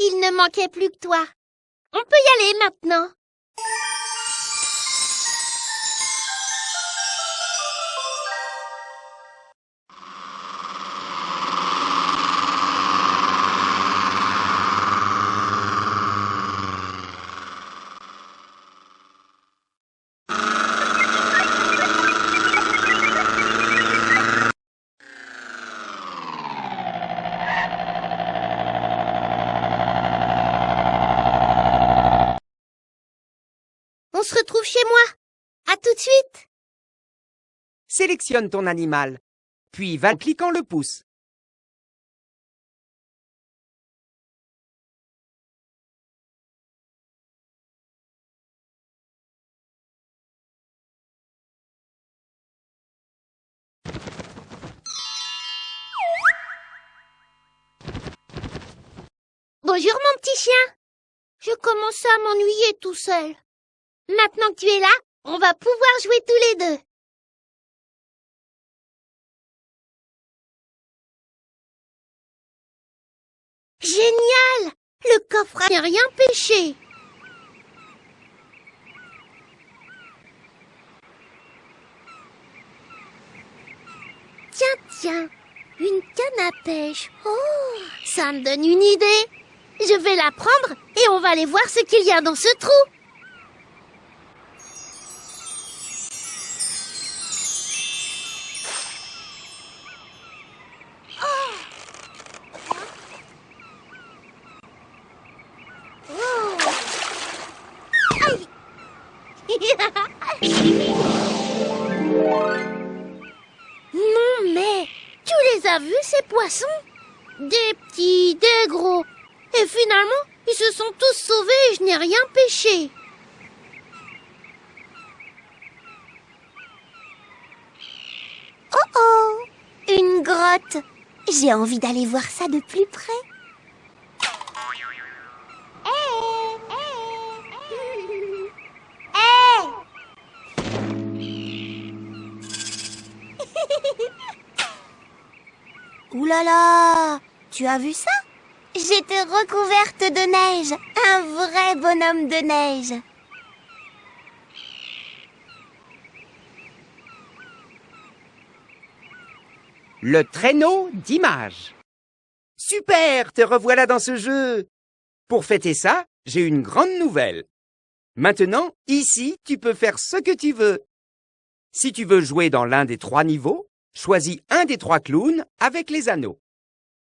Il ne manquait plus que toi. On peut y aller maintenant. On se retrouve chez moi. À tout de suite. Sélectionne ton animal, puis va en cliquant le pouce. Bonjour mon petit chien. Je commence à m'ennuyer tout seul. Maintenant que tu es là, on va pouvoir jouer tous les deux. Génial! Le coffre n'a rien pêché. Tiens, une canne à pêche. Oh, ça me donne une idée. Je vais la prendre et on va aller voir ce qu'il y a dans ce trou. Non mais, tu les as vus ces poissons? Des petits, des gros. Et finalement, ils se sont tous sauvés et je n'ai rien pêché. Oh oh! Une grotte! J'ai envie d'aller voir ça de plus près. Ouh là là! Tu as vu ça? J'étais recouverte de neige, un vrai bonhomme de neige. Le traîneau d'images. Super, te revoilà dans ce jeu. Pour fêter ça, j'ai une grande nouvelle. Maintenant, ici, tu peux faire ce que tu veux. Si tu veux jouer dans l'un des 3 niveaux, choisis un des 3 clowns avec les anneaux.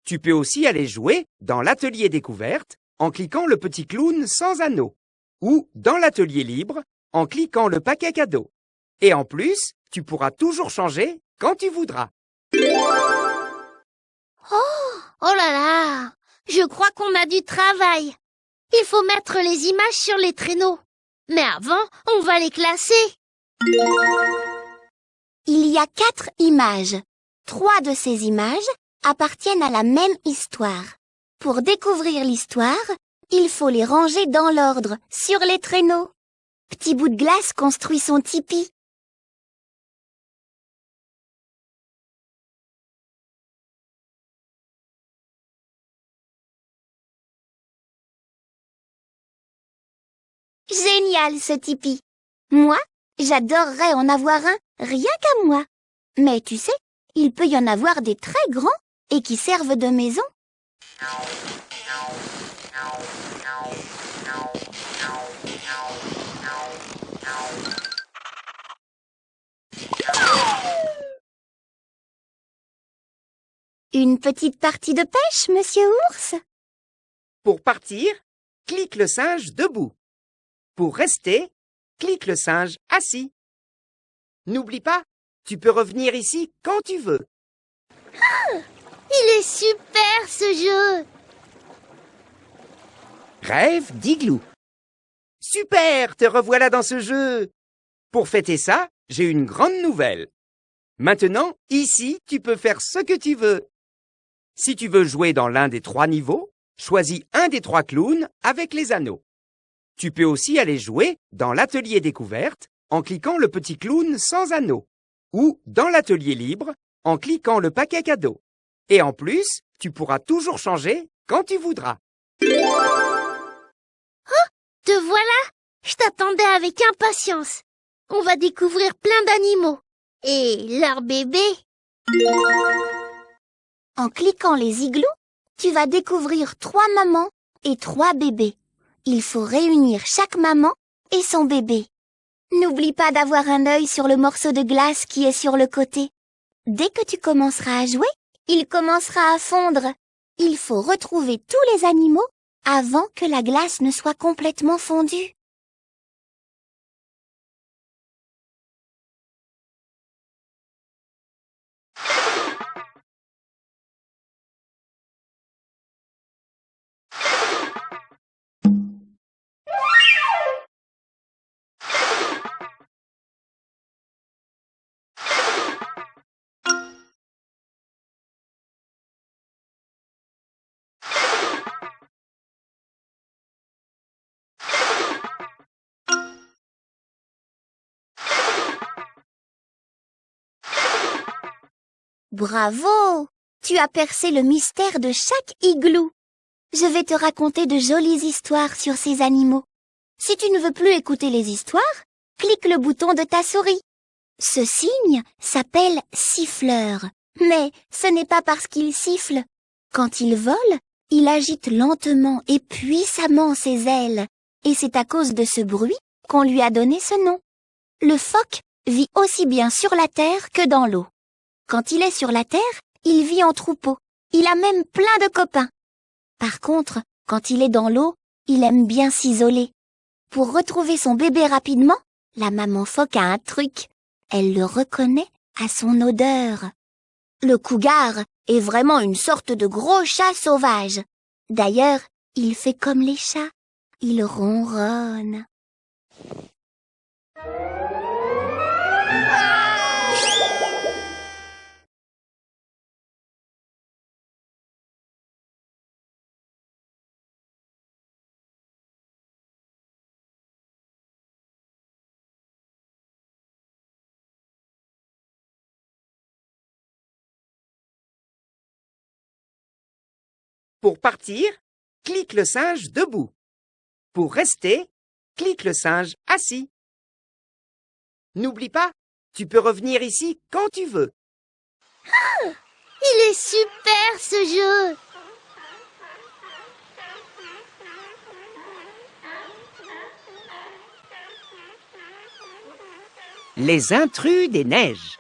Tu peux aussi aller jouer dans l'atelier découverte en cliquant le petit clown sans anneaux ou dans l'atelier libre en cliquant le paquet cadeau. Et en plus, tu pourras toujours changer quand tu voudras. Oh là là! Je crois qu'on a du travail. Il faut mettre les images sur les traîneaux. Mais avant, on va les classer. Il y a 4 images. 3 de ces images appartiennent à la même histoire. Pour découvrir l'histoire, il faut les ranger dans l'ordre, sur les traîneaux. Petit bout de glace construit son tipi. Génial ce tipi. Moi, j'adorerais en avoir un rien qu'à moi. Mais tu sais, il peut y en avoir des très grands et qui servent de maison. Une petite partie de pêche, monsieur Ours? Pour partir, clique le singe debout. Pour rester, clique le singe assis. N'oublie pas, tu peux revenir ici quand tu veux. Il est super ce jeu. Rêve d'igloo. Super, te revoilà dans ce jeu. Pour fêter ça, j'ai une grande nouvelle. Maintenant, ici, tu peux faire ce que tu veux. Si tu veux jouer dans l'un des 3 niveaux, choisis un des 3 clowns avec les anneaux. Tu peux aussi aller jouer dans l'atelier découverte en cliquant le petit clown sans anneaux ou dans l'atelier libre en cliquant le paquet cadeau. Et en plus, tu pourras toujours changer quand tu voudras. Te voilà! Je t'attendais avec impatience. On va découvrir plein d'animaux. Et leurs bébés. En cliquant les igloos, tu vas découvrir 3 mamans et 3 bébés. Il faut réunir chaque maman et son bébé. N'oublie pas d'avoir un œil sur le morceau de glace qui est sur le côté. Dès que tu commenceras à jouer, il commencera à fondre. Il faut retrouver tous les animaux avant que la glace ne soit complètement fondue. Bravo! Tu as percé le mystère de chaque igloo. Je vais te raconter de jolies histoires sur ces animaux. Si tu ne veux plus écouter les histoires, clique le bouton de ta souris. Ce signe s'appelle siffleur. Mais ce n'est pas parce qu'il siffle. Quand il vole, il agite lentement et puissamment ses ailes. Et c'est à cause de ce bruit qu'on lui a donné ce nom. Le phoque vit aussi bien sur la terre que dans l'eau. Quand il est sur la terre, il vit en troupeau. Il a même plein de copains. Par contre, quand il est dans l'eau, il aime bien s'isoler. Pour retrouver son bébé rapidement, la maman phoque a un truc. Elle le reconnaît à son odeur. Le cougar est vraiment une sorte de gros chat sauvage. D'ailleurs, il fait comme les chats. Il ronronne. Pour partir, clique le singe debout. Pour rester, clique le singe assis. N'oublie pas, tu peux revenir ici quand tu veux. Il est super ce jeu! Les intrus des neiges.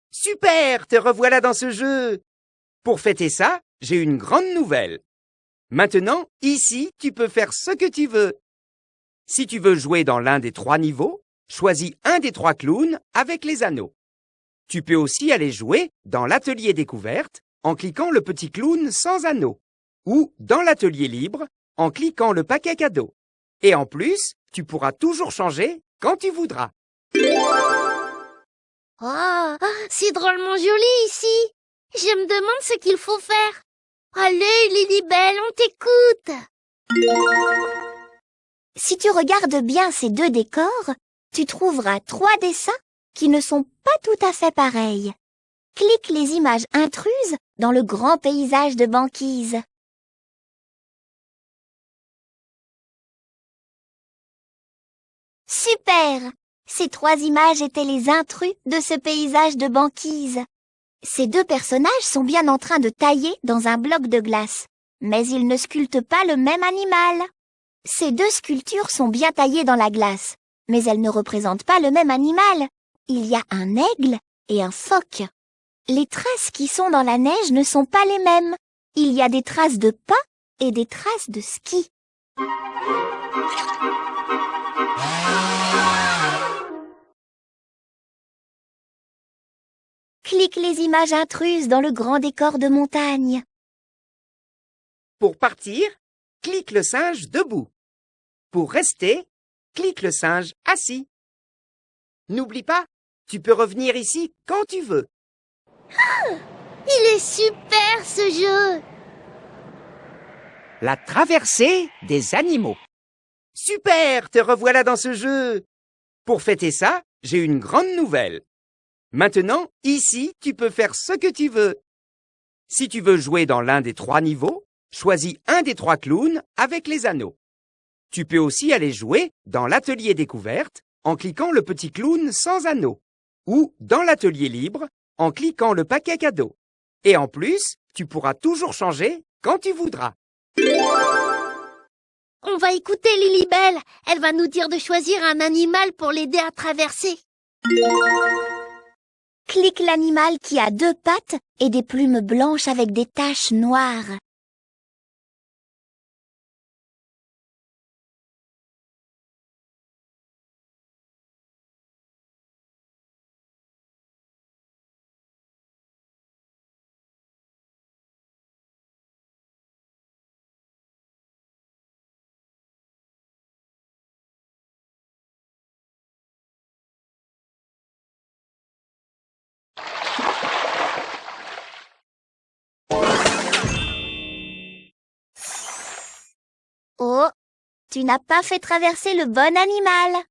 Super, te revoilà dans ce jeu. Pour fêter ça, j'ai une grande nouvelle. Maintenant, ici, tu peux faire ce que tu veux. Si tu veux jouer dans l'un des 3 niveaux, choisis un des 3 clowns avec les anneaux. Tu peux aussi aller jouer dans l'atelier découverte en cliquant le petit clown sans anneaux ou dans l'atelier libre en cliquant le paquet cadeau. Et en plus, tu pourras toujours changer quand tu voudras. Oh, c'est drôlement joli ici. Je me demande ce qu'il faut faire. Allez, Lilibelle, on t'écoute. Si tu regardes bien ces 2 décors, tu trouveras 3 dessins qui ne sont pas tout à fait pareils. Clique les images intruses dans le grand paysage de banquise. Super! Ces 3 images étaient les intrus de ce paysage de banquise. Ces 2 personnages sont bien en train de tailler dans un bloc de glace, mais ils ne sculptent pas le même animal. Ces 2 sculptures sont bien taillées dans la glace, mais elles ne représentent pas le même animal. Il y a un aigle et un phoque. Les traces qui sont dans la neige ne sont pas les mêmes. Il y a des traces de pas et des traces de ski. Clique les images intruses dans le grand décor de montagne. Pour partir, clique le singe debout. Pour rester, clique le singe assis. N'oublie pas, tu peux revenir ici quand tu veux. Il est super ce jeu. La traversée des animaux. Super, te revoilà dans ce jeu. Pour fêter ça, j'ai une grande nouvelle. Maintenant, ici, tu peux faire ce que tu veux. Si tu veux jouer dans l'un des 3 niveaux, Choisis un des 3 clowns avec les anneaux. Tu peux aussi aller jouer dans l'atelier découverte en cliquant le petit clown sans anneaux ou dans l'atelier libre en cliquant le paquet cadeau. Et en plus, tu pourras toujours changer quand tu voudras. On va écouter Lilibelle. Elle va nous dire de choisir un animal pour l'aider à traverser. Clique l'animal qui a 2 pattes et des plumes blanches avec des taches noires. Oh, tu n'as pas fait traverser le bon animal.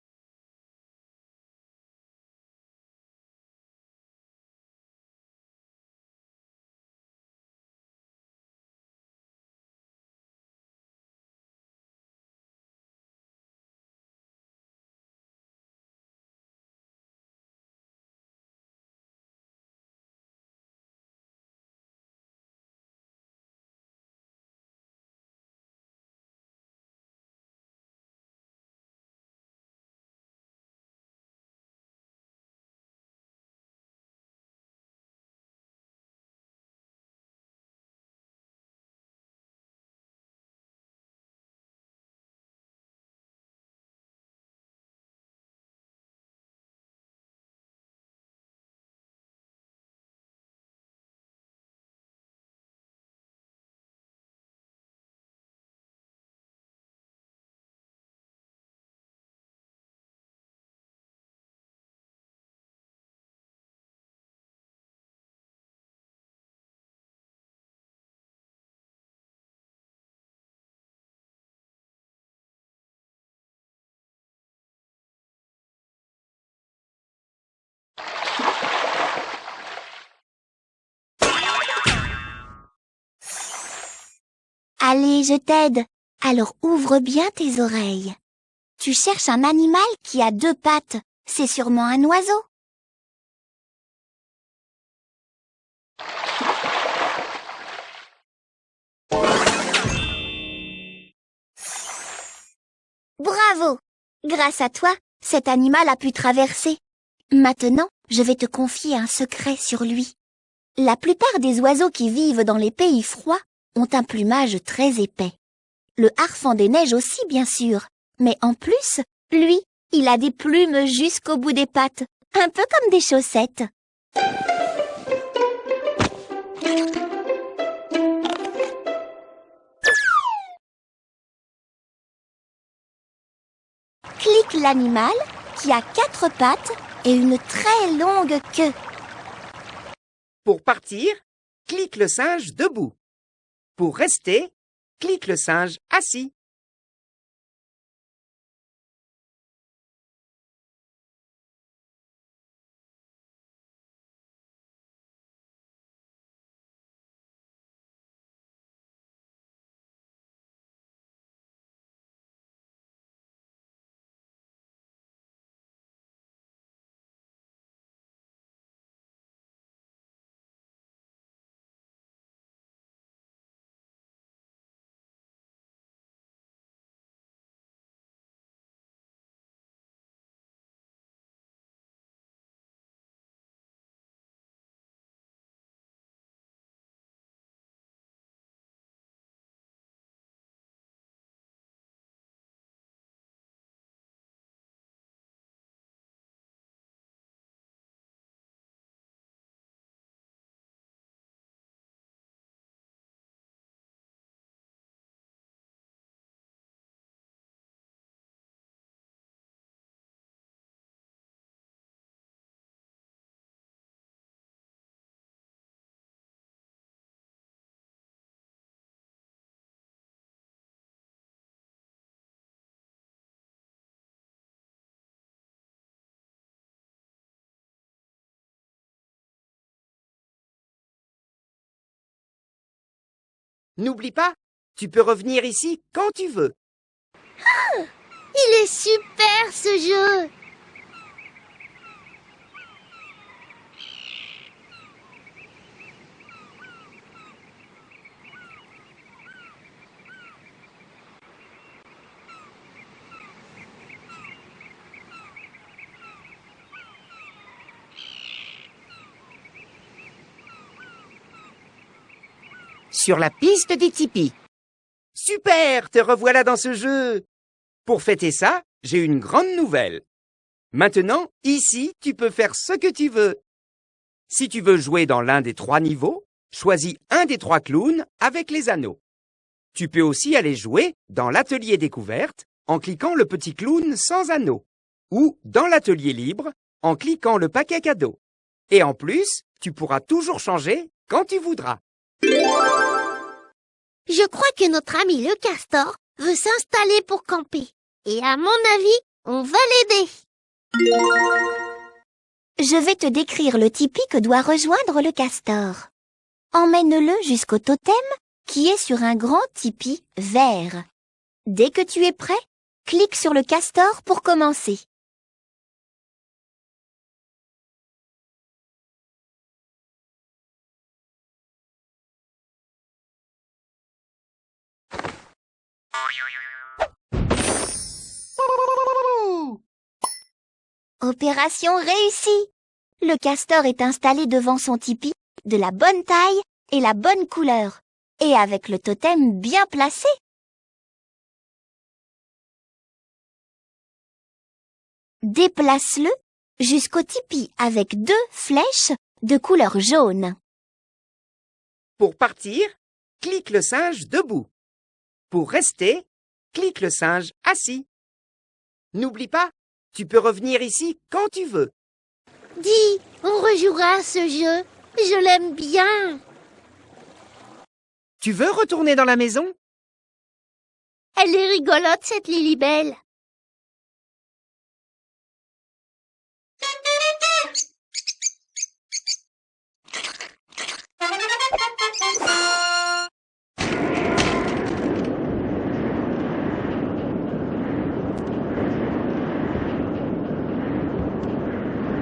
Allez, je t'aide. Alors ouvre bien tes oreilles. Tu cherches un animal qui a 2 pattes. C'est sûrement un oiseau. Bravo! Grâce à toi, cet animal a pu traverser. Maintenant, je vais te confier un secret sur lui. La plupart des oiseaux qui vivent dans les pays froids ont un plumage très épais. Le harfang des neiges aussi, bien sûr. Mais en plus, lui, il a des plumes jusqu'au bout des pattes, un peu comme des chaussettes. Clique l'animal qui a 4 pattes et une très longue queue. Pour partir, clique le singe debout. Pour rester, clique le singe assis. N'oublie pas, Tu peux revenir ici quand tu veux. Il est super ce jeu! Sur la piste des tipis. Super, te revoilà dans ce jeu. Pour fêter ça, j'ai une grande nouvelle. Maintenant, ici, tu peux faire ce que tu veux. Si tu veux jouer dans l'un des 3 niveaux, choisis un des 3 clowns avec les anneaux. Tu peux aussi aller jouer dans l'atelier découverte en cliquant le petit clown sans anneaux ou dans l'atelier libre en cliquant le paquet cadeau. Et en plus, tu pourras toujours changer quand tu voudras. Je crois que notre ami le castor veut s'installer pour camper. Et à mon avis, on va l'aider. Je vais te décrire le tipi que doit rejoindre le castor. Emmène-le jusqu'au totem qui est sur un grand tipi vert. Dès que tu es prêt, clique sur le castor pour commencer. Opération réussie! Le castor est installé devant son tipi, de la bonne taille et la bonne couleur, et avec le totem bien placé. Déplace-le jusqu'au tipi avec 2 flèches de couleur jaune. Pour partir, clique le singe debout. Pour rester, clique le singe assis. N'oublie pas, tu peux revenir ici quand tu veux. Dis, on rejouera à ce jeu. Je l'aime bien. Tu veux retourner dans la maison? Elle est rigolote, cette Lilibelle.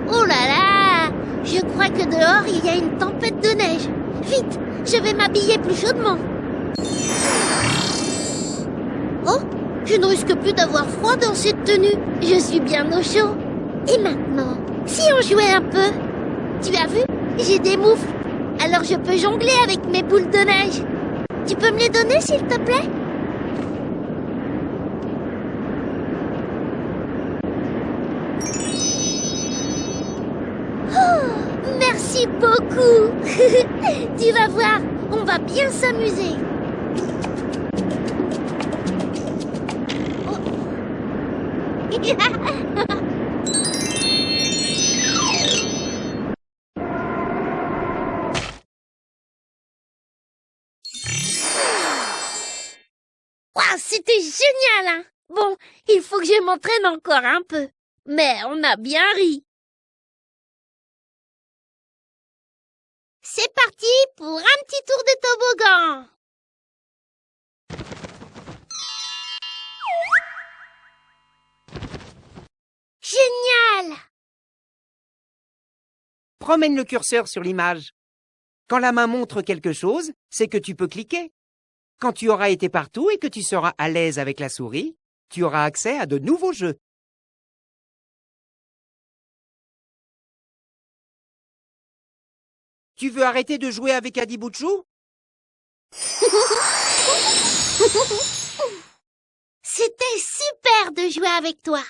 Oh là là! Je crois que dehors, il y a une tempête de neige. Vite, je vais m'habiller plus chaudement. Oh, je ne risque plus d'avoir froid dans cette tenue. Je suis bien au chaud. Et maintenant, si on jouait un peu? Tu as vu? J'ai des moufles. Alors je peux jongler avec mes boules de neige. Tu peux me les donner, s'il te plaît? Oh, merci beaucoup. Tu vas voir, on va bien s'amuser. Waouh, c'était génial, hein? Bon, il faut que je m'entraîne encore un peu. Mais on a bien ri. C'est parti pour un petit tour de toboggan. Génial! Promène le curseur sur l'image. Quand la main montre quelque chose, c'est que tu peux cliquer. Quand tu auras été partout et que tu seras à l'aise avec la souris, tu auras accès à de nouveaux jeux. Tu veux arrêter de jouer avec Adi Bouchou? C'était super de jouer avec toi.